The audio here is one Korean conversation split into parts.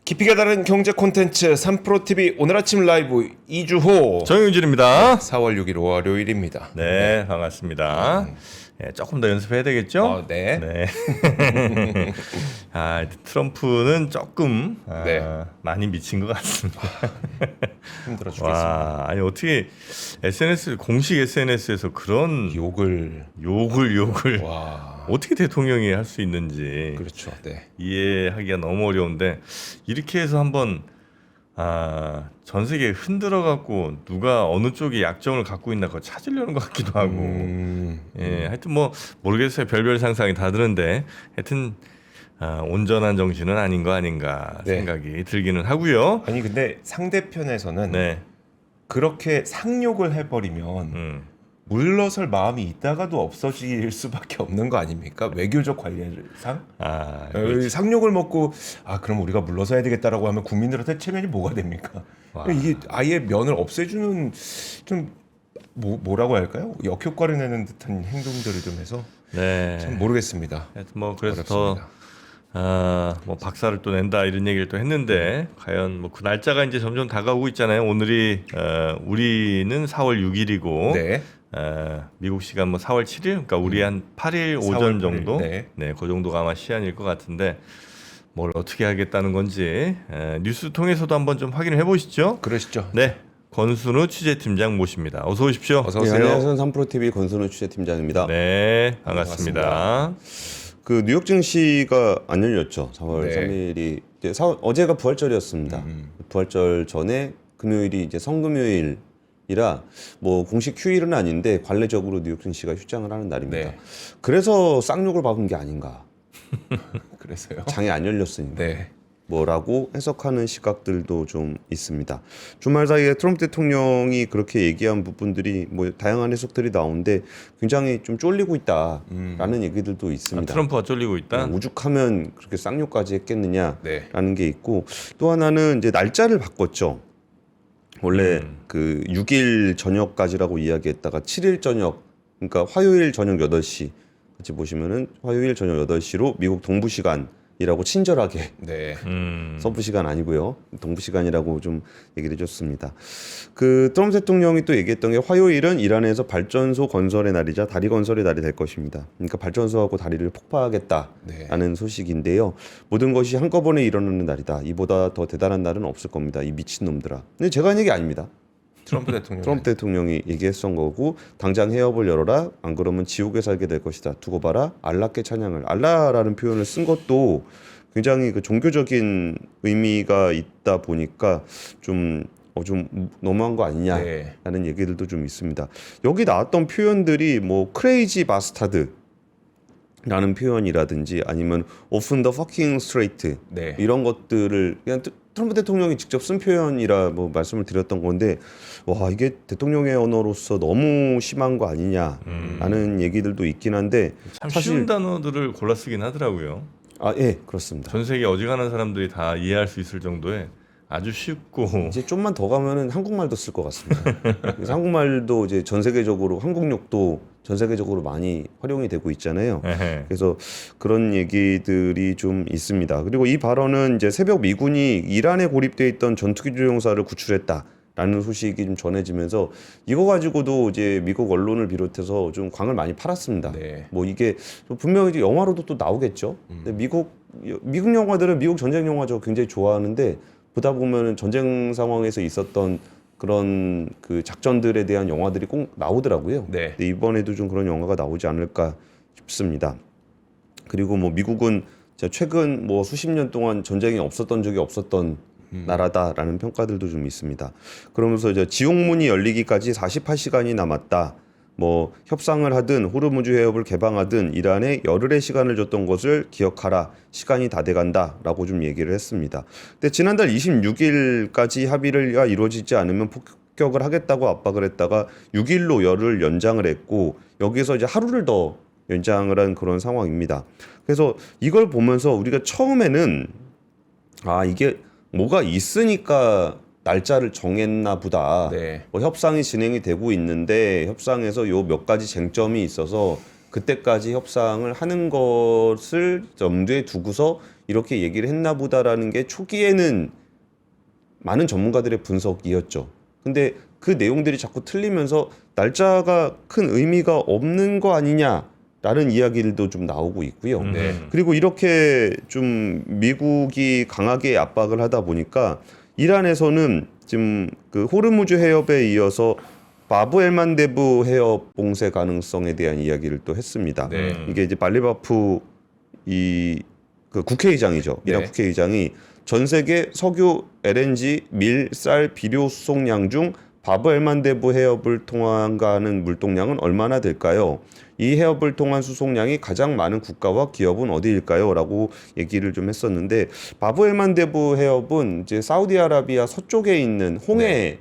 깊이가 다른 경제 콘텐츠 3프로TV 오늘 아침 라이브 2주호 정영진입니다. 4월 6일 월요일입니다. 네, 반갑습니다. 네, 조금 더 연습해야 되겠죠? 네. 네. 트럼프는 조금 네. 많이 미친 것 같습니다. 힘들어 죽겠습니다. 와, 아니 어떻게 공식 SNS에서 그런 욕을 욕을 어떻게 대통령이 할 수 있는지 그렇죠. 네. 이해하기가 너무 어려운데 이렇게 해서 한번 전 세계 흔들어 갖고 누가 어느 쪽이 약점을 갖고 있나 그거 찾으려는 것 같기도 하고 예, 하여튼 뭐 모르겠어요. 별별 상상이 다 드는데 하여튼 온전한 정신은 아닌 거 아닌가 네. 생각이 들기는 하고요. 아니 근데 상대편에서는 네. 그렇게 상욕을 해버리면 물러설 마음이 있다가도 없어질 수밖에 없는 거 아닙니까? 외교적 관례상 상욕을 먹고 그럼 우리가 물러서야 되겠다라고 하면 국민들한테 체면이 뭐가 됩니까? 이게 아예 면을 없애주는 좀 뭐라고 할까요? 역효과를 내는 듯한 행동들을 좀 해서 네. 참 모르겠습니다. 하여튼 뭐 그래서 어렵습니다. 뭐 박사를 또 낸다 이런 얘기를 또 했는데 과연 뭐 그 날짜가 이제 점점 다가오고 있잖아요. 오늘이 우리는 4월 6일이고 네. 미국 시간 뭐 4월 7일, 그러니까 우리 한 8일 4월 오전 8일, 정도, 네. 그 정도가 아마 시한일 것 같은데 뭘 어떻게 하겠다는 건지 뉴스 통해서도 한번 좀 확인을 해보시죠. 그러시죠. 네, 권순우 취재팀장 모십니다. 어서 오십시오. 어서 네, 오세요. 안녕하세요. 3프로TV 권순우 취재팀장입니다. 네, 반갑습니다. 그 뉴욕 증시가 안 열렸죠. 4월 네. 3일이 어제가 부활절이었습니다. 부활절 전에 금요일이 이제 성금요일이라 뭐 공식 휴일은 아닌데 관례적으로 뉴욕 증시가 휴장을 하는 날입니다. 네. 그래서 쌍욕을 박은 게 아닌가. 그래서요. 장이 안 열렸으니까. 네. 뭐라고 해석하는 시각들도 좀 있습니다. 주말 사이에 트럼프 대통령이 그렇게 얘기한 부분들이 뭐 다양한 해석들이 나오는데 굉장히 좀 쫄리고 있다라는 얘기들도 있습니다. 트럼프가 쫄리고 있다. 오죽하면 그렇게 쌍욕까지 했겠느냐라는 네. 게 있고 또 하나는 이제 날짜를 바꿨죠. 원래 그 6일 저녁까지라고 이야기했다가 7일 저녁, 그러니까 화요일 저녁 8시 같이 보시면은 화요일 저녁 8시로 미국 동부 시간이라고 친절하게 네. 서부 시간 아니고요. 동부 시간이라고 좀 얘기를 해줬습니다. 그 트럼프 대통령이 또 얘기했던 게 화요일은 이란에서 발전소 건설의 날이자 다리 건설의 날이 될 것입니다. 그러니까 발전소하고 다리를 폭파하겠다라는 네. 소식인데요. 모든 것이 한꺼번에 일어나는 날이다. 이보다 더 대단한 날은 없을 겁니다. 이 미친놈들아. 근데 제가 한 얘기 아닙니다. 트럼프 대통령. 트럼프 대통령이 얘기했던 거고 당장 해협을 열어라. 안 그러면 지옥에 살게 될 것이다. 두고 봐라. 알라께 찬양을. 알라라는 표현을 쓴 것도 굉장히 그 종교적인 의미가 있다 보니까 좀 너무한 거 아니냐라는 네. 얘기들도 좀 있습니다. 여기 나왔던 표현들이 뭐 크레이지 바스타드 라는 표현이라든지 아니면 often the fucking straight 네. 이런 것들을 그냥 트럼프 대통령이 직접 쓴 표현이라 뭐 말씀을 드렸던 건데 와 이게 대통령의 언어로서 너무 심한 거 아니냐라는 얘기들도 있긴 한데 참 쉬운 단어들을 골라 쓰긴 하더라고요. 예 그렇습니다. 전 세계 어지간한 사람들이 다 이해할 수 있을 정도의 아주 쉽고 이제 좀만 더 가면은 한국말도 쓸 것 같습니다. 그래서 한국말도 이제 전 세계적으로 한국욕도 전 세계적으로 많이 활용이 되고 있잖아요. 그래서 그런 얘기들이 좀 있습니다. 그리고 이 발언은 이제 새벽 미군이 이란에 고립돼 있던 전투기 조종사를 구출했다라는 소식이 좀 전해지면서 이거 가지고도 이제 미국 언론을 비롯해서 좀 광을 많이 팔았습니다. 네. 뭐 이게 분명히 이제 영화로도 또 나오겠죠. 근데 미국 영화들은 미국 전쟁 영화 저 굉장히 좋아하는데 보다 보면은 전쟁 상황에서 있었던 그런 그 작전들에 대한 영화들이 꼭 나오더라고요. 네. 근데 이번에도 좀 그런 영화가 나오지 않을까 싶습니다. 그리고 뭐 미국은 최근 뭐 수십 년 동안 전쟁이 없었던 적이 없었던 나라다라는 평가들도 좀 있습니다. 그러면서 이제 지옥문이 열리기까지 48시간이 남았다. 뭐 협상을 하든 호르무즈 해협을 개방하든 이란에 열흘의 시간을 줬던 것을 기억하라. 시간이 다 돼간다 라고 좀 얘기를 했습니다. 근데 지난달 26일까지 합의가 이루어지지 않으면 폭격을 하겠다고 압박을 했다가 6일로 열흘 연장을 했고 여기서 이제 하루를 더 연장을 한 그런 상황입니다. 그래서 이걸 보면서 우리가 처음에는 이게 뭐가 있으니까 날짜를 정했나 보다. 네. 뭐 협상이 진행이 되고 있는데 협상에서 요 몇 가지 쟁점이 있어서 그때까지 협상을 하는 것을 염두에 두고서 이렇게 얘기를 했나 보다라는 게 초기에는 많은 전문가들의 분석이었죠. 근데 그 내용들이 자꾸 틀리면서 날짜가 큰 의미가 없는 거 아니냐라는 이야기들도 좀 나오고 있고요. 네. 그리고 이렇게 좀 미국이 강하게 압박을 하다 보니까 이란에서는 지금 그 호르무즈 해협에 이어서 바브 엘만데브 해협 봉쇄 가능성에 대한 이야기를 또 했습니다. 네. 이게 이제 발리바프 그 국회의장이죠. 이란 네. 국회의장이 전 세계 석유, LNG, 밀, 쌀, 비료 수송량 중 바브 엘만데브 해협을 통과하는 물동량은 얼마나 될까요? 이 해협을 통한 수송량이 가장 많은 국가와 기업은 어디일까요? 라고 얘기를 좀 했었는데 바브 엘만데브 해협은 이제 사우디아라비아 서쪽에 있는 홍해의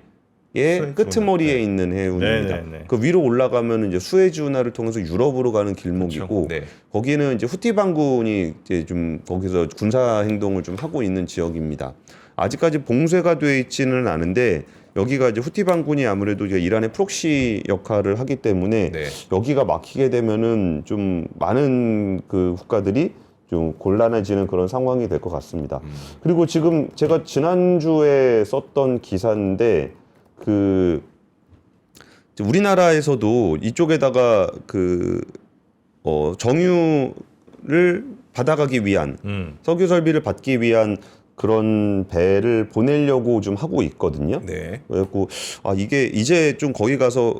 수에즈 끄트머리에 운하. 있는 해운입니다. 네, 네, 네. 그 위로 올라가면 이제 수에즈 운하를 통해서 유럽으로 가는 길목이고 네. 거기는 이제 후티 반군이 이제 좀 거기서 군사 행동을 좀 하고 있는 지역입니다. 아직까지 봉쇄가 돼 있지는 않은데 여기가 이제 후티 반군이 아무래도 이제 이란의 프록시 역할을 하기 때문에 네. 여기가 막히게 되면은 좀 많은 그 국가들이 좀 곤란해지는 그런 상황이 될 것 같습니다. 그리고 지금 제가 지난주에 썼던 기사인데 그 우리나라에서도 이쪽에다가 그 정유를 받아가기 위한 석유 설비를 받기 위한 그런 배를 보내려고 좀 하고 있거든요. 네. 그래갖고 이게 이제 좀 거기 가서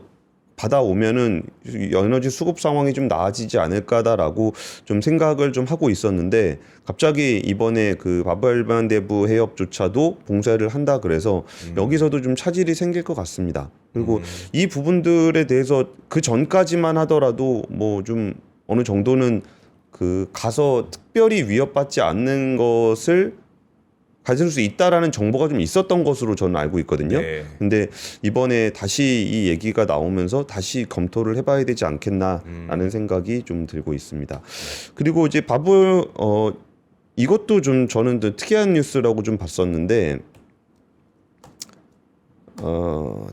받아오면은 에너지 수급 상황이 좀 나아지지 않을까다라고 좀 생각을 좀 하고 있었는데 갑자기 이번에 그 바브 엘만데브 해협조차도 봉쇄를 한다 그래서 여기서도 좀 차질이 생길 것 같습니다. 그리고 이 부분들에 대해서 그 전까지만 하더라도 뭐 좀 어느 정도는 그 가서 특별히 위협받지 않는 것을 가질 수 있다라는 정보가 좀 있었던 것으로 저는 알고 있거든요. 네. 근데 이번에 다시 이 얘기가 나오면서 다시 검토를 해봐야 되지 않겠나라는 생각이 좀 들고 있습니다. 그리고 이제 이것도 좀 저는 또 특이한 뉴스라고 좀 봤었는데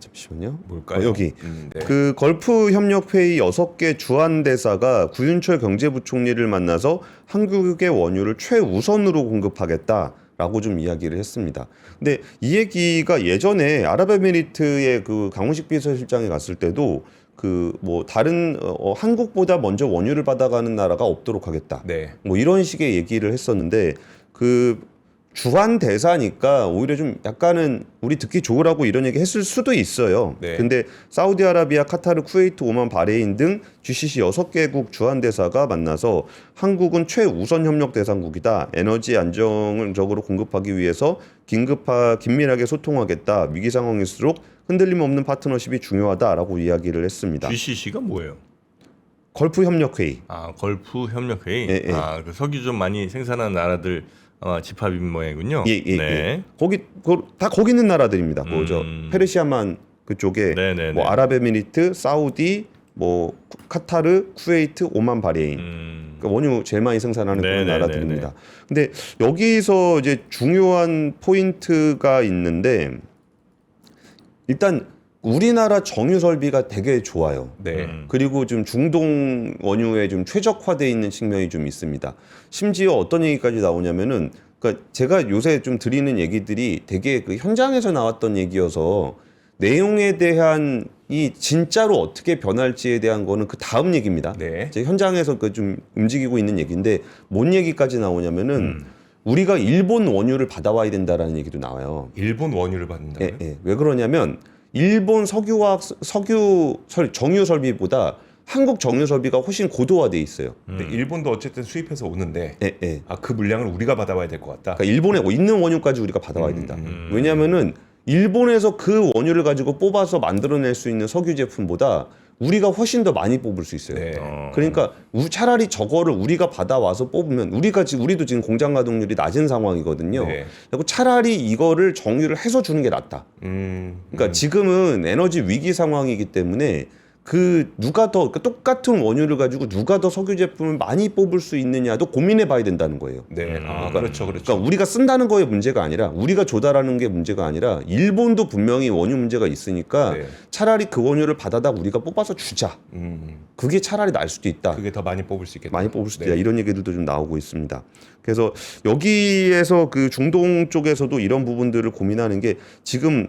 잠시만요. 뭘까요? 여기 네. 그 걸프 협력 회의 6개 주한 대사가 구윤철 경제부총리를 만나서 한국의 원유를 최우선으로 공급하겠다라고 좀 이야기를 했습니다. 근데 이 얘기가 예전에 아랍에미리트의 그 강훈식 비서실장이 갔을 때도 그 뭐 다른 한국보다 먼저 원유를 받아가는 나라가 없도록 하겠다. 네. 뭐 이런 식의 얘기를 했었는데 그 주한 대사니까 오히려 좀 약간은 우리 듣기 좋으라고 이런 얘기 했을 수도 있어요. 네. 근데 사우디아라비아, 카타르, 쿠웨이트, 오만, 바레인 등 GCC 6개국 주한 대사가 만나서 한국은 최우선 협력 대상국이다. 에너지 안정적으로 공급하기 위해서 긴밀하게 소통하겠다. 위기 상황일수록 흔들림 없는 파트너십이 중요하다라고 이야기를 했습니다. GCC가 뭐예요? 걸프 협력 회의. 걸프 협력 회의. 예, 예. 그 석유 좀 많이 생산하는 나라들 집합인 모양이군요. 예. 네. 다 거기 있는 나라들입니다. 뭐저 페르시아만 그쪽에 네네네. 뭐 아랍에미리트, 사우디, 뭐 카타르, 쿠웨이트, 오만, 바레인. 그러니까 원유 제일 많이 생산하는 그런 네네네네. 나라들입니다. 근데 여기서 이제 중요한 포인트가 있는데 일단 우리나라 정유 설비가 되게 좋아요. 네. 그리고 좀 중동 원유에 좀 최적화되어 있는 측면이 좀 있습니다. 심지어 어떤 얘기까지 나오냐면은, 그러니까 제가 요새 좀 드리는 얘기들이 되게 그 현장에서 나왔던 얘기여서 내용에 대한 이 진짜로 어떻게 변할지에 대한 거는 그 다음 얘기입니다. 네. 이제 현장에서 그 좀 움직이고 있는 얘기인데 뭔 얘기까지 나오냐면은 우리가 일본 원유를 받아와야 된다라는 얘기도 나와요. 일본 원유를 받는다고요? 예. 왜 그러냐면 일본 정유 설비보다 한국 정유 설비가 훨씬 고도화돼 있어요. 근데 일본도 어쨌든 수입해서 오는데 예. 그 물량을 우리가 받아와야 될 것 같다. 그러니까 일본에 있는 원유까지 우리가 받아와야 된다. 왜냐면은 일본에서 그 원유를 가지고 뽑아서 만들어낼 수 있는 석유 제품보다 우리가 훨씬 더 많이 뽑을 수 있어요. 네. 그러니까 차라리 저거를 우리가 받아와서 뽑으면 우리도 지금 공장 가동률이 낮은 상황이거든요. 네. 그리고 차라리 이거를 정유를 해서 주는 게 낫다. 그러니까 지금은 에너지 위기 상황이기 때문에 그 누가 더 그러니까 똑같은 원유를 가지고 누가 더 석유 제품을 많이 뽑을 수 있느냐도 고민해봐야 된다는 거예요. 네, 그렇죠. 그러니까 우리가 쓴다는 거에 문제가 아니라 우리가 조달하는 게 문제가 아니라 일본도 분명히 원유 문제가 있으니까 네. 차라리 그 원유를 받아다 우리가 뽑아서 주자. 그게 차라리 나을 수도 있다. 그게 더 많이 뽑을 수 있겠다. 많이 뽑을 수도 있다. 이런 얘기들도 좀 나오고 있습니다. 그래서 여기에서 그 중동 쪽에서도 이런 부분들을 고민하는 게 지금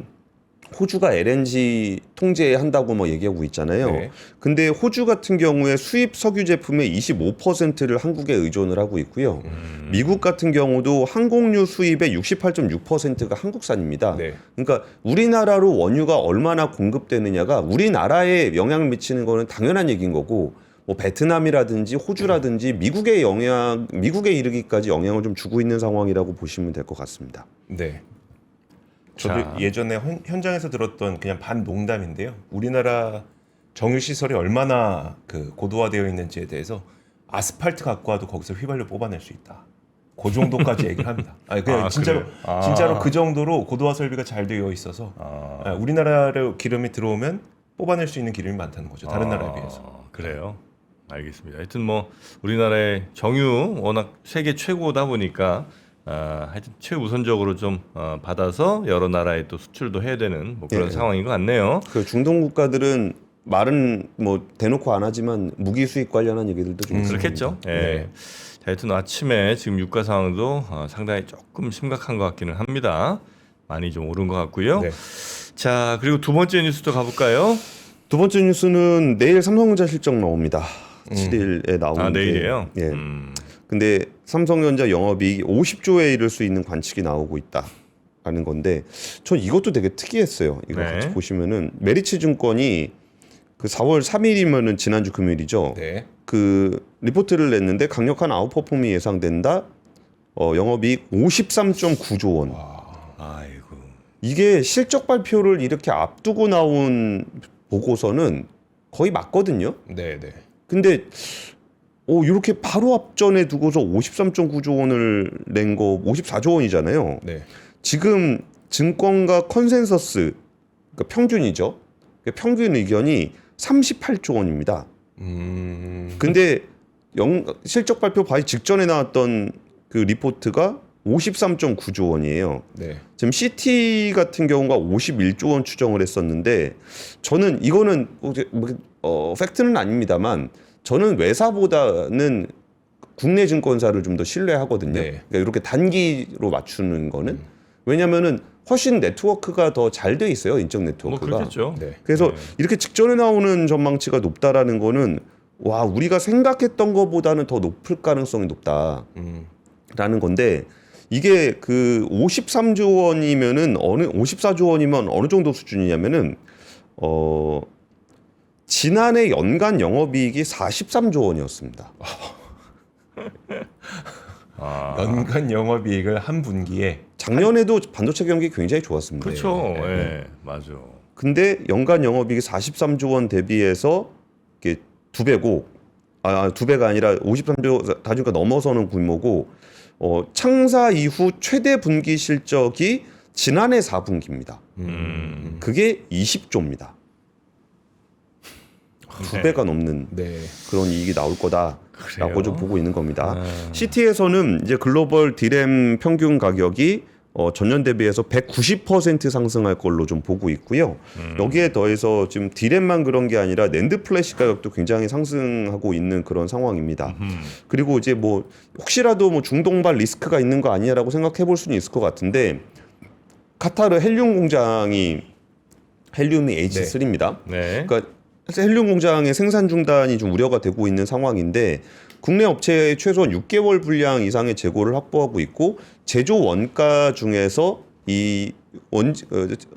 호주가 LNG 통제한다고 뭐 얘기하고 있잖아요. 네. 근데 호주 같은 경우에 수입 석유 제품의 25%를 한국에 의존을 하고 있고요. 미국 같은 경우도 항공유 수입의 68.6%가 한국산입니다. 네. 그러니까 우리나라로 원유가 얼마나 공급되느냐가 우리나라에 영향을 미치는 거는 당연한 얘기인 거고 뭐 베트남이라든지 호주라든지 미국에 이르기까지 영향을 좀 주고 있는 상황이라고 보시면 될 것 같습니다. 네. 저도 자. 예전에 현장에서 들었던 그냥 반 농담인데요. 우리나라 정유 시설이 얼마나 그 고도화되어 있는지에 대해서 아스팔트 갖고 와도 거기서 휘발유 뽑아낼 수 있다. 그 정도까지 얘기를 합니다. 아니 그냥 진짜로 그래요? 진짜로 그 정도로 고도화 설비가 잘 되어 있어서 우리나라로 기름이 들어오면 뽑아낼 수 있는 기름이 많다는 거죠. 다른 나라에 비해서. 그래요. 알겠습니다. 하여튼 뭐 우리나라의 정유 워낙 세계 최고다 보니까 하여튼 최우선적으로 좀 받아서 여러 나라에 또 수출도 해야 되는 뭐 그런 상황인 것 같네요. 그 중동 국가들은 말은 뭐 대놓고 안 하지만 무기 수입 관련한 얘기들도 좀 있습니다. 그렇겠죠. 예. 네. 자, 하여튼 아침에 지금 유가 상황도 상당히 조금 심각한 것 같기는 합니다. 많이 좀 오른 것 같고요. 네. 자, 그리고 두 번째 뉴스도 가볼까요? 두 번째 뉴스는 내일 삼성전자 실적 나옵니다. 7일에 나오는데 내일이에요? 예. 근데 삼성전자 영업이익이 50조에 이를 수 있는 관측이 나오고 있다라는 건데 전 이것도 되게 특이했어요. 이거 네. 같이 보시면은 메리츠 증권이 그 4월 3일이면은 지난주 금요일이죠. 네. 그 리포트를 냈는데 강력한 아웃퍼폼이 예상된다. 영업이익 53.9조 원. 아이고. 이게 실적 발표를 이렇게 앞두고 나온 보고서는 거의 맞거든요. 네, 네. 근데 이렇게 바로 앞전에 두고서 53.9조 원을 낸 거 54조 원이잖아요. 네. 지금 증권가 컨센서스 그러니까 평균이죠. 그러니까 평균 의견이 38조 원입니다. 근데 실적 발표 바로 직전에 나왔던 그 리포트가 53.9조 원이에요. 네. 지금 CT 같은 경우가 51조 원 추정을 했었는데 저는 이거는 팩트는 아닙니다만 저는 외사보다는 국내 증권사를 좀 더 신뢰하거든요. 네. 그러니까 이렇게 단기로 맞추는 거는 왜냐면은 훨씬 네트워크가 더 잘 돼 있어요. 인적 뭐 네트워크가. 그렇겠죠. 네. 그래서 이렇게 직전에 나오는 전망치가 높다라는 거는 와 우리가 생각했던 것보다는 더 높을 가능성이 높다라는 건데 이게 그 53조 원이면은 54조 원이면 어느 정도 수준이냐면은 지난해 연간 영업이익이 43조 원이었습니다. 연간 영업이익을 한 분기에 작년에도 반도체 경기 굉장히 좋았습니다. 그렇죠. 네. 예. 맞아. 근데 연간 영업이익이 43조 원 대비해서 이게 두 배고 두 배가 아니라 53조 다중가 넘어서는 규모고 창사 이후 최대 분기 실적이 지난해 4분기입니다. 그게 20조입니다. 두 배가 넘는 네. 그런 이익이 나올 거다라고 그래요? 좀 보고 있는 겁니다. CT에서는 이제 글로벌 디램 평균 가격이 전년 대비해서 190% 상승할 걸로 좀 보고 있고요. 여기에 더해서 지금 디램만 그런 게 아니라 낸드 플래시 가격도 굉장히 상승하고 있는 그런 상황입니다. 그리고 이제 뭐 혹시라도 뭐 중동발 리스크가 있는 거 아니냐라고 생각해 볼 수는 있을 것 같은데 카타르 헬륨 공장이 헬륨이 H3입니다. 네. 그러니까 헬륨 공장의 생산 중단이 좀 우려가 되고 있는 상황인데 국내 업체의 최소한 6개월 분량 이상의 재고를 확보하고 있고 제조 원가 중에서 이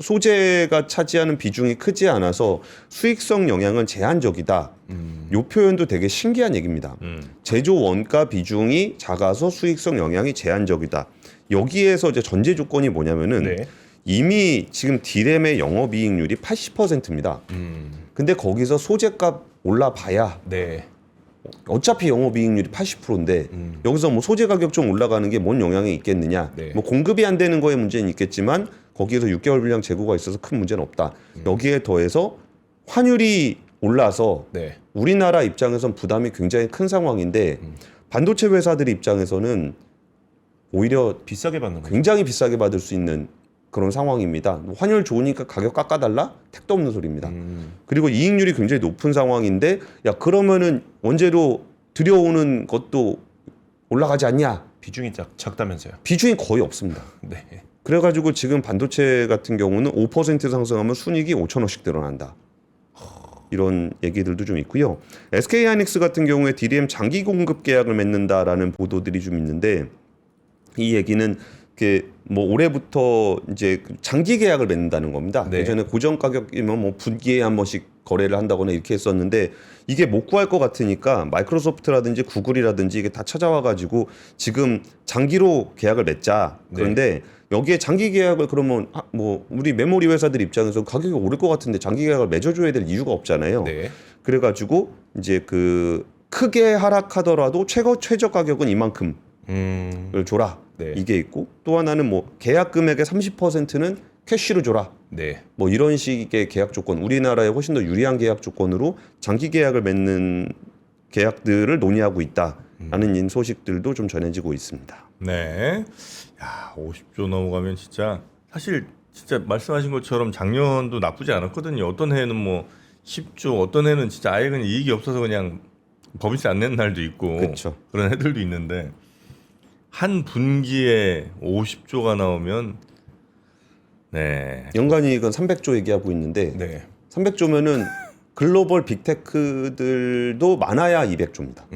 소재가 차지하는 비중이 크지 않아서 수익성 영향은 제한적이다. 이 표현도 되게 신기한 얘기입니다. 제조 원가 비중이 작아서 수익성 영향이 제한적이다. 여기에서 이제 전제 조건이 뭐냐면은 네. 이미 지금 디램의 영업이익률이 80%입니다. 근데 거기서 소재값 올라봐야 네. 어차피 영업이익률이 80%인데 여기서 뭐 소재 가격 좀 올라가는 게 뭔 영향이 있겠느냐? 네. 뭐 공급이 안 되는 거에 문제는 있겠지만 거기에서 6개월 분량 재고가 있어서 큰 문제는 없다. 여기에 더해서 환율이 올라서 네. 우리나라 입장에선 부담이 굉장히 큰 상황인데 반도체 회사들 입장에서는 오히려 비싸게 받는 거죠. 굉장히 비싸게 받을 수 있는 그런 상황입니다. 환율 좋으니까 가격 깎아달라? 택도 없는 소리입니다. 그리고 이익률이 굉장히 높은 상황인데 야 그러면은 원재료 들여오는 것도 올라가지 않냐? 비중이 작다면서요. 비중이 거의 없습니다. 네. 그래가지고 지금 반도체 같은 경우는 5% 상승하면 순이익이 5천억씩 늘어난다. 이런 얘기들도 좀 있고요. SK하이닉스 같은 경우에 DRAM 장기 공급 계약을 맺는다라는 보도들이 좀 있는데 이 얘기는 뭐 올해부터 이제 장기 계약을 맺는다는 겁니다. 네. 예전에 고정 가격이면 뭐 분기에 한 번씩 거래를 한다거나 이렇게 했었는데 이게 못 구할 것 같으니까 마이크로소프트라든지 구글이라든지 이게 다 찾아와가지고 지금 장기로 계약을 맺자. 그런데 여기에 장기 계약을 그러면 뭐 우리 메모리 회사들 입장에서 가격이 오를 것 같은데 장기 계약을 맺어줘야 될 이유가 없잖아요. 네. 그래가지고 이제 그 크게 하락하더라도 최저 가격은 이만큼을 줘라. 네. 이게 있고 또 하나는 뭐 계약 금액의 30%는 캐시로 줘라. 네. 뭐 이런 식의 계약 조건, 우리나라에 훨씬 더 유리한 계약 조건으로 장기 계약을 맺는 계약들을 논의하고 있다라는 소식들도 좀 전해지고 있습니다. 네. 야, 50조 넘어가면 진짜 사실 진짜 말씀하신 것처럼 작년도 나쁘지 않았거든요. 어떤 해는 뭐 10조, 어떤 해는 진짜 아예 그냥 이익이 없어서 그냥 법인세 안 내는 날도 있고 그렇죠. 그런 해들도 있는데 한 분기에 50조가 나오면 네. 연간이익은 300조 얘기하고 있는데 네. 300조면은 글로벌 빅테크들도 많아야 200조입니다.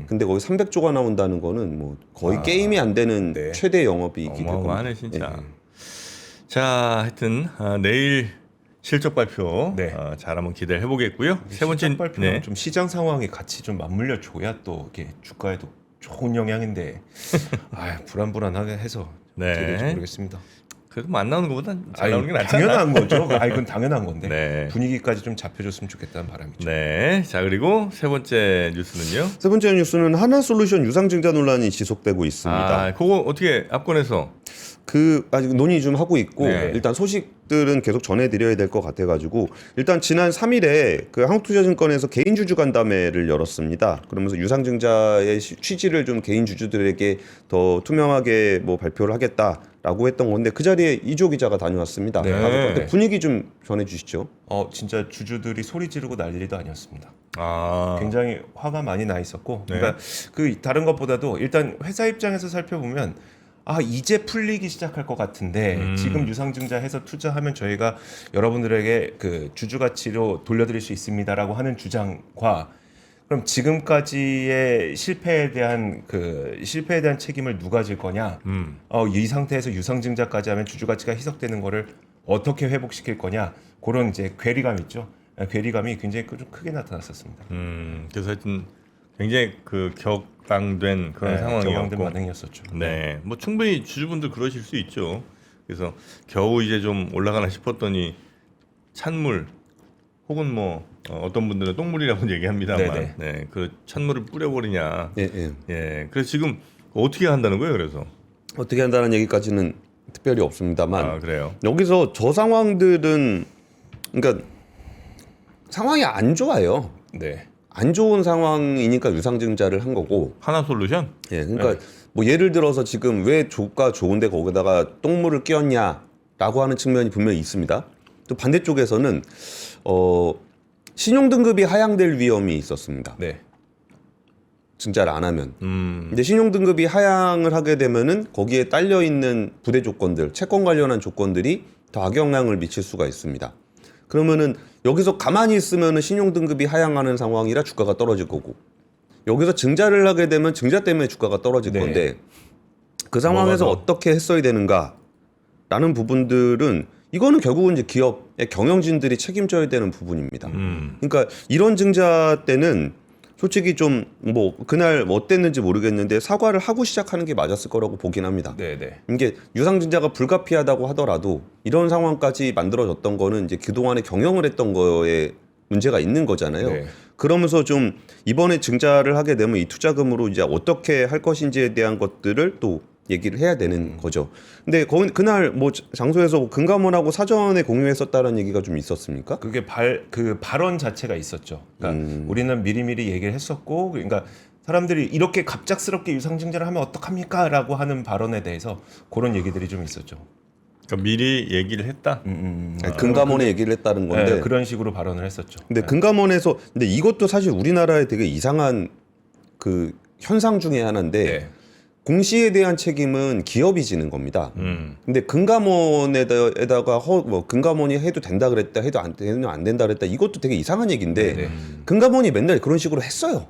근데 거기 300조가 나온다는 거는 뭐 거의 게임이 안 되는 네. 최대 영업이익이 될 겁니다. 어마어마하네 진짜. 자, 하여튼 내일 실적 발표 네. 잘 한번 기대를 해보겠고요. 세 번째 시장 발표는 네. 좀 시장 상황이 같이 좀 맞물려 줘야 또 이게 주가에도 좋은 영향인데 불안불안하게 해서 네. 어떻게 될지 모르겠습니다. 그래도 뭐 안 나오는 것보다 잘 나오는 게 낫잖아. 당연한 거죠. 그건 당연한 건데 네. 분위기까지 좀 잡혀줬으면 좋겠다는 바람이죠. 네. 자, 그리고 세 번째 뉴스는요. 세 번째 뉴스는 하나솔루션 유상증자 논란이 지속되고 있습니다. 아, 그거 어떻게 압권에서 그 아직 논의 좀 하고 있고 네. 일단 소식들은 계속 전해드려야 될 것 같아가지고 일단 지난 3일에 그 한국투자증권에서 개인 주주 간담회를 열었습니다. 그러면서 유상증자의 취지를 좀 개인 주주들에게 더 투명하게 뭐 발표를 하겠다라고 했던 건데 그 자리에 이조 기자가 다녀왔습니다. 네. 근데 분위기 좀 전해주시죠. 진짜 주주들이 소리 지르고 난리도 아니었습니다. 아, 굉장히 화가 많이 나 있었고, 네. 그러니까 그 다른 것보다도 일단 회사 입장에서 살펴보면 이제 풀리기 시작할 것 같은데 지금 유상증자해서 투자하면 저희가 여러분들에게 그 주주 가치로 돌려드릴 수 있습니다라고 하는 주장과 그럼 지금까지의 실패에 대한 책임을 누가 질 거냐? 이 상태에서 유상증자까지 하면 주주 가치가 희석되는 거를 어떻게 회복시킬 거냐? 그런 이제 괴리감 있죠. 괴리감이 굉장히 좀 크게 나타났었습니다. 그래서 하여튼 굉장히 그 격앙된 그런 격앙된 상황이었고, 반응이었었죠. 네, 뭐 충분히 주주분들 그러실 수 있죠. 그래서 겨우 이제 좀 올라가나 싶었더니 찬물 혹은 뭐 어떤 분들은 똥물이라고 얘기합니다만, 네네. 네, 그 찬물을 뿌려버리냐. 예. 예, 그래서 지금 어떻게 한다는 거예요? 그래서 어떻게 한다는 얘기까지는 특별히 없습니다만 아, 그래요. 여기서 저 상황들은 그러니까 상황이 안 좋아요. 네. 안 좋은 상황이니까 유상증자를 한 거고. 하나솔루션? 예, 그러니까 뭐 예를 들어서 지금 왜 조가 좋은데 거기다가 똥물을 끼얹냐라고 하는 측면이 분명히 있습니다. 또 반대쪽에서는 신용 등급이 하향될 위험이 있었습니다. 네. 증자를 안 하면. 근데 신용 등급이 하향을 하게 되면은 거기에 딸려 있는 부대 조건들, 채권 관련한 조건들이 더 악영향을 미칠 수가 있습니다. 그러면은 여기서 가만히 있으면은 신용 등급이 하향하는 상황이라 주가가 떨어질 거고 여기서 증자를 하게 되면 증자 때문에 주가가 떨어질 네. 건데 그 상황에서 뭐가 더? 어떻게 했어야 되는가라는 부분들은 이거는 결국은 이제 기업의 경영진들이 책임져야 되는 부분입니다. 그러니까 이런 증자 때는 솔직히 좀 뭐 그날 뭐 어땠는지 모르겠는데 사과를 하고 시작하는 게 맞았을 거라고 보긴 합니다. 네. 이게 유상증자가 불가피하다고 하더라도 이런 상황까지 만들어졌던 거는 이제 그동안에 경영을 했던 거에 문제가 있는 거잖아요. 네. 그러면서 좀 이번에 증자를 하게 되면 이 투자금으로 이제 어떻게 할 것인지에 대한 것들을 또 얘기를 해야 되는 거죠. 근데 그날 뭐 장소에서 금감원하고 사전에 공유했었다는 얘기가 좀 있었습니까? 그게 그 발언 자체가 있었죠. 그러니까 우리는 미리미리 얘기를 했었고, 그러니까 사람들이 이렇게 갑작스럽게 유상증자를 하면 어떡합니까?라고 하는 발언에 대해서 그런 얘기들이 좀 있었죠. 그러니까 미리 얘기를 했다. 금감원에 얘기를 했다는 건데 그런 식으로 발언을 했었죠. 근데 금감원에서 근데 이것도 사실 우리나라의 되게 이상한 그 현상 중에 하나인데 네. 공시에 대한 책임은 기업이 지는 겁니다. 근데 금감원에다가 뭐 금감원이 해도 된다 그랬다 해도 안 된다 그랬다 이것도 되게 이상한 얘기인데 네. 금감원이 맨날 그런 식으로 했어요.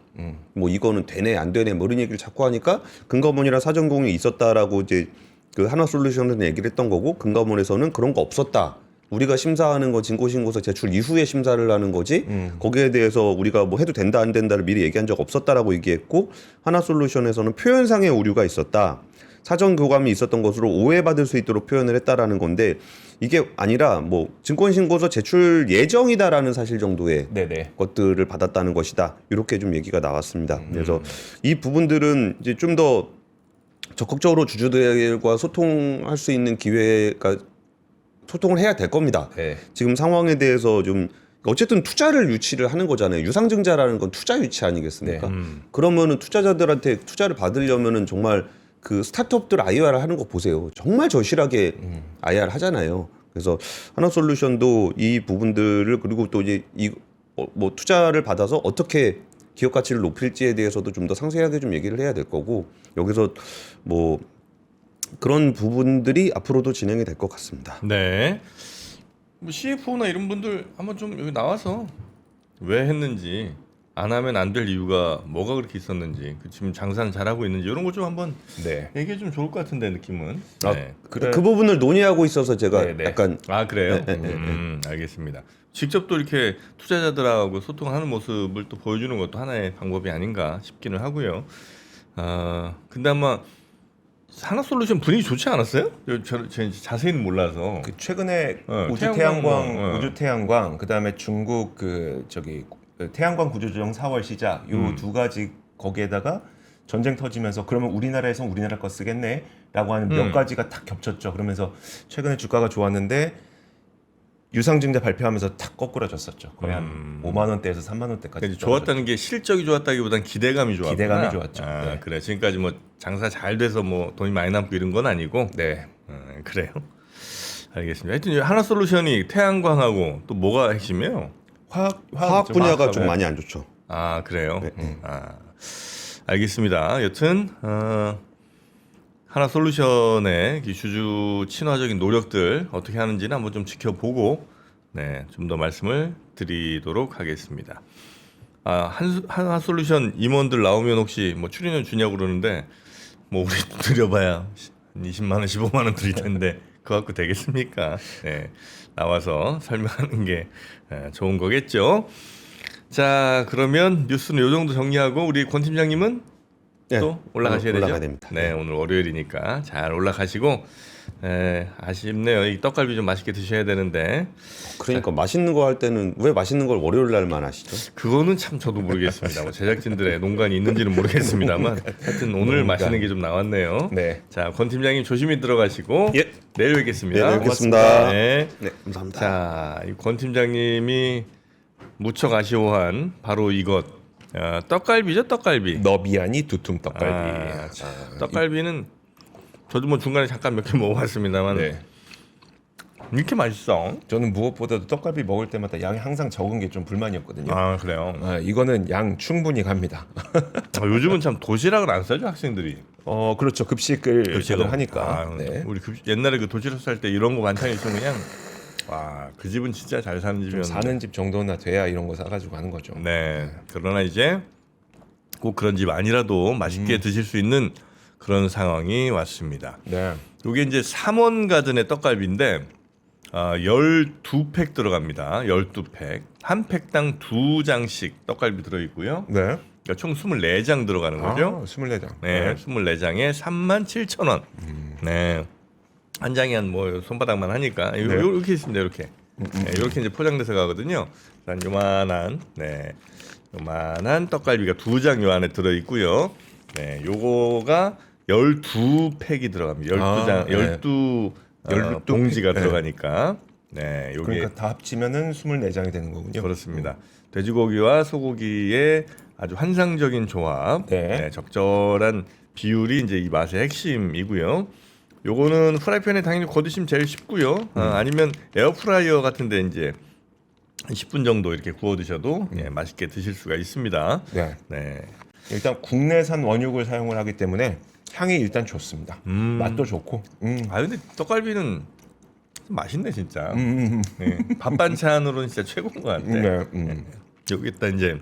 뭐 이거는 되네 안 되네 뭐 이런 얘기를 자꾸 하니까 금감원이랑 사전 공유가 있었다라고 이제 그 하나솔루션에서 얘기를 했던 거고 금감원에서는 그런 거 없었다. 우리가 심사하는 거 진고신고서 제출 이후에 심사를 하는 거지 거기에 대해서 우리가 뭐 해도 된다 안 된다를 미리 얘기한 적 없었다라고 얘기했고 하나솔루션에서는 표현상의 오류가 있었다. 사전 교감이 있었던 것으로 오해받을 수 있도록 표현을 했다라는 건데 이게 아니라 뭐 증권신고서 제출 예정이다라는 사실 정도의 네네. 것들을 받았다는 것이다. 이렇게 좀 얘기가 나왔습니다. 그래서 이 부분들은 이제 좀 더 적극적으로 주주들과 소통할 수 있는 기회가 소통을 해야 될 겁니다. 네. 지금 상황에 대해서 좀 어쨌든 투자를 유치를 하는 거잖아요. 유상증자라는 건 투자 유치 아니겠습니까? 그러면은 투자자들한테 투자를 받으려면은 정말 그 스타트업들 IR을 하는 거 보세요. 정말 절실하게 IR 하잖아요. 그래서 하나솔루션도 이 부분들을 그리고 또 이제 뭐 투자를 받아서 어떻게 기업 가치를 높일지에 대해서도 좀 더 상세하게 좀 얘기를 해야 될 거고 여기서 뭐 그런 부분들이 앞으로도 진행이 될 것 같습니다. 네. 뭐 CFO나 이런 분들 한번 좀 여기 나와서 왜 했는지 안 하면 안 될 이유가 뭐가 그렇게 있었는지 지금 장사는 잘하고 있는지 이런 거 좀 한번 네. 얘기해 주면 좋을 것 같은데 느낌은. 네. 그 부분을 논의하고 있어서 제가 네, 네. 약간 아 그래요? 알겠습니다. 직접 또 이렇게 투자자들하고 소통하는 모습을 또 보여주는 것도 하나의 방법이 아닌가 싶기는 하고요. 근데 아마 하나솔루션 분위기 좋지 않았어요? 저 자세히는 몰라서. 그 최근에 태양광, 우주태양광, 그다음에 중국 그 저기 태양광 구조조정 4월 시작 요 두 가지 거기에다가 전쟁 터지면서 그러면 우리나라에선 우리나라 거 쓰겠네라고 하는 몇 가지가 딱 겹쳤죠. 그러면서 최근에 주가가 좋았는데 유상증자 발표하면서 탁 거꾸러졌었죠. 거의 한 5만 원대에서 3만 원대까지. 그러니까 좋았다는 게 실적이 좋았다기보단 기대감이 좋았구나. 기대감이 좋았죠. 아, 네. 그래. 지금까지 뭐 장사 잘 돼서 뭐 돈이 많이 남고 이런 건 아니고. 네. 그래요. 알겠습니다. 하여튼 하나솔루션이 태양광하고 또 뭐가 핵심이에요? 화학 분야가 좀 많이 안 좋죠. 아 그래요. 알겠습니다. 여튼 하나솔루션의 주주 친화적인 노력들 어떻게 하는지는 한번 좀 지켜보고 좀 더 말씀을 드리도록 하겠습니다. 하나솔루션 임원들 나오면 혹시 뭐 출연료 주냐고 그러는데 뭐 우리 드려봐야 20만 원, 15만 원 드릴 텐데 그거 갖고 되겠습니까? 네, 나와서 설명하는 게 좋은 거겠죠. 자, 그러면 뉴스는 이 정도 정리하고 우리 권 팀장님은 네, 또 올라가셔야 되죠? 올라가야 됩니다. 네, 오늘 월요일이니까 잘 올라가시고 아쉽네요. 이 떡갈비 좀 맛있게 드셔야 되는데 그러니까 맛있는 거 할 때는 왜 맛있는 걸 월요일 날만 하시죠? 그거는 참 저도 모르겠습니다. 뭐 제작진들의 농간이 있는지는 모르겠습니다만 하여튼 오늘 맛있는 게 좀 나왔네요. 네. 자, 권 팀장님 조심히 들어가시고 예. 내일 뵙겠습니다. 네, 뵙겠습니다. 네. 네, 감사합니다. 자, 이 권 팀장님이 무척 아쉬워한 바로 이것 떡갈비죠, 떡갈비. 너비아니 두툼 떡갈비. 떡갈비는 저도 뭐 중간에 잠깐 몇 개 먹어봤습니다만 네. 이렇게 맛있어. 저는 무엇보다도 떡갈비 먹을 때마다 양이 항상 적은 게 좀 불만이었거든요. 아 그래요. 이거는 양 충분히 갑니다. 요즘은 참 도시락을 안 싸죠 학생들이. 그렇죠. 급식을 급식으로 하니까. 네. 우리 옛날에 그 도시락 쌀 때 이런 거 반찬 있으면 그냥 그 집은 진짜 잘 사는 집이었는데. 사는 집 정도나 돼야 이런 거 사가지고 하는 거죠. 네. 그러나 이제 꼭 그런 집 아니라도 맛있게 드실 수 있는 그런 상황이 왔습니다. 네. 이게 이제 삼원 가든의 떡갈비인데 12팩 들어갑니다. 12팩. 한 팩당 2장씩 떡갈비 들어있고요. 네. 그러니까 총 24장 들어가는 거죠. 24장. 네, 24장에 37,000원. 네. 한 장이 한 뭐 손바닥만 하니까 이렇게 있습니다. 이렇게. 네, 이렇게 이제 포장돼서 가거든요. 난 요만한 요만한 떡갈비가 2장 요 안에 들어 있고요. 네, 요거가 12팩이 들어갑니다. 12장, 네. 12 봉지가 팩, 네. 들어가니까. 네, 요게 그러니까 다 합치면은 24장이 되는 거군요. 그렇습니다. 돼지고기와 소고기의 아주 환상적인 조합, 네. 적절한 비율이 이제 이 맛의 핵심이고요. 요거는 프라이팬에 당연히 구워드시면 제일 쉽고요. 아니면 에어프라이어 같은데 이제 한 10분 정도 이렇게 구워 드셔도 맛있게 드실 수가 있습니다. 네. 네. 일단 국내산 원육을 사용을 하기 때문에 향이 일단 좋습니다. 맛도 좋고. 아 근데 떡갈비는 좀 맛있네 진짜. 네. 밥 반찬으로는 진짜 최고인 것 같아. 네. 여기다 이제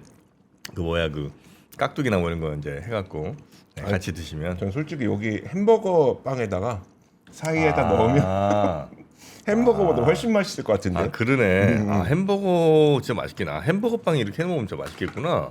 그 뭐야 그 깍두기나 뭐 이런 거 이제 해갖고 같이 드시면. 저는 솔직히 여기 햄버거 빵에다가 사이에다 넣으면 햄버거보다 훨씬 맛있을 것 같은데. 아 그러네. 아 햄버거 진짜 맛있긴 하. 햄버거 빵 이렇게 해 먹으면 진짜 맛있겠구나.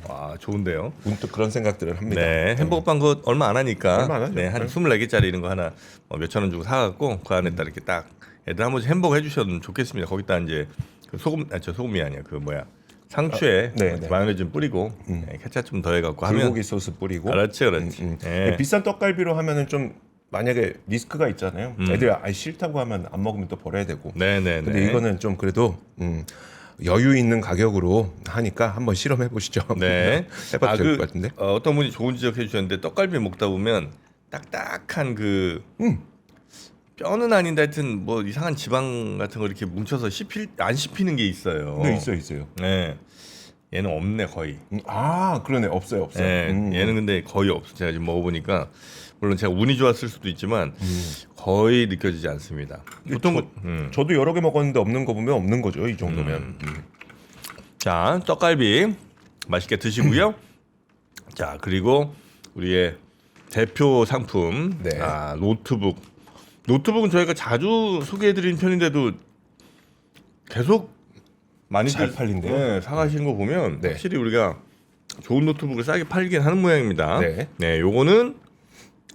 와 좋은데요. 문득 그런 생각들을 합니다. 네, 햄버거 빵 그거 얼마 안 하니까. 얼마 안 하죠. 네, 한 24개짜리 이런 거 하나 몇천 원 주고 사갖고 그 안에다 이렇게 딱 애들 한 번씩 햄버거 해주셔도 좋겠습니다. 거기다 이제 그 소금이 아니야. 그 뭐야 상추에 네. 마요네즈 좀 뿌리고 케찹 좀 더해갖고 하면. 불고기 소스 뿌리고. 그렇지. 네. 비싼 떡갈비로 하면은 좀 만약에 리스크가 있잖아요. 애들이 싫다고 하면 안 먹으면 또 버려야 되고. 네네네. 근데 이거는 좀 그래도 여유 있는 가격으로 하니까 한번 실험해 보시죠. 네. 해봐도 될 것 같은데. 어떤 분이 좋은 지적해 주셨는데 떡갈비 먹다 보면 딱딱한 그 뼈는 아닌데 하여튼 뭐 이상한 지방 같은 거 이렇게 뭉쳐서 안 씹히는 게 있어요. 네, 있어요. 네. 얘는 없네 거의. 아, 그러네. 없어요. 네. 얘는 근데 거의 없어. 제가 지금 먹어보니까 물론 제가 운이 좋았을 수도 있지만 거의 느껴지지 않습니다. 보통 저도 여러 개 먹었는데 없는 거 보면 없는 거죠. 이 정도면. 자 떡갈비 맛있게 드시고요. 자 그리고 우리의 대표 상품 네. 노트북. 노트북은 저희가 자주 소개해드린 편인데도 계속 많이 잘 팔린대요. 네, 사가시는 거 보면 네. 확실히 우리가 좋은 노트북을 싸게 팔긴 하는 모양입니다. 네. 요거는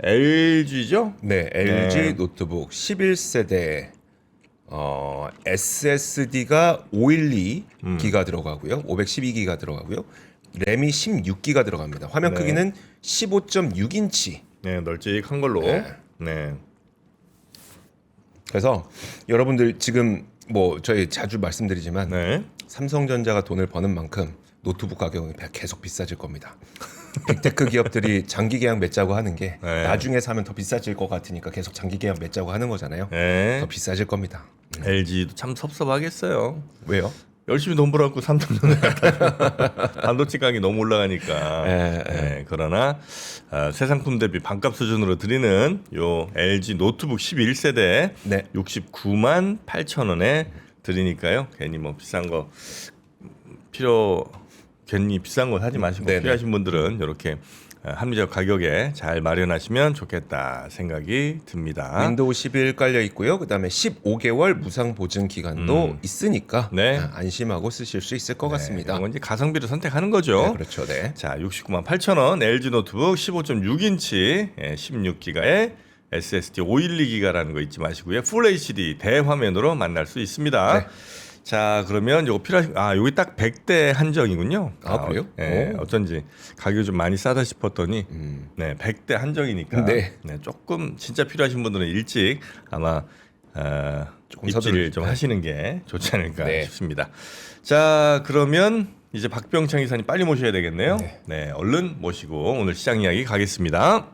LG죠? 네, LG 네. 노트북 11세대 SSD가 512기가 들어가고요. 512기가 들어가고요. 램이 16기가 들어갑니다. 화면 네. 크기는 15.6인치. 네, 널찍한 걸로. 네. 네. 그래서 여러분들 지금 뭐 저희 자주 말씀드리지만 네. 삼성전자가 돈을 버는 만큼 노트북 가격은 계속 비싸질 겁니다. 빅테크 기업들이 장기 계약 맺자고 하는 게 네. 나중에 사면 더 비싸질 것 같으니까 계속 장기 계약 맺자고 하는 거잖아요. 네. 더 비싸질 겁니다. LG도 참 섭섭하겠어요. 왜요? 열심히 돈 벌었고 삼성전자 반도체 가격이 너무 올라가니까. 네, 그러나 새 상품 대비 반값 수준으로 드리는 요 LG 노트북 11세대 네. 69만 8천 원에 드리니까요. 괜히 뭐 비싼 거 괜히 비싼 거 사지 마시고 네네. 필요하신 분들은 이렇게 합리적 가격에 잘 마련하시면 좋겠다 생각이 듭니다. 윈도우 11 깔려 있고요. 그다음에 15개월 무상 보증 기간도 있으니까 네. 안심하고 쓰실 수 있을 것 같습니다. 이건 이제 가성비를 선택하는 거죠. 네, 그렇죠. 네. 자, 69만 8천 원 LG 노트북 15.6인치 16기가의 SSD 512기가라는 거 잊지 마시고요. 풀 HD 대화면으로 만날 수 있습니다. 네. 자, 그러면 요거 필요하신 여기 딱 100대 한정이군요. 그래요? 네, 오. 어쩐지 가격이 좀 많이 싸다 싶었더니 네, 100대 한정이니까 네. 조금 진짜 필요하신 분들은 일찍 아마 조금 입지를 서두르- 좀 네. 하시는 게 좋지 않을까 네. 싶습니다. 자, 그러면 이제 박병창 이사님 빨리 모셔야 되겠네요. 네. 네, 얼른 모시고 오늘 시장 이야기 가겠습니다.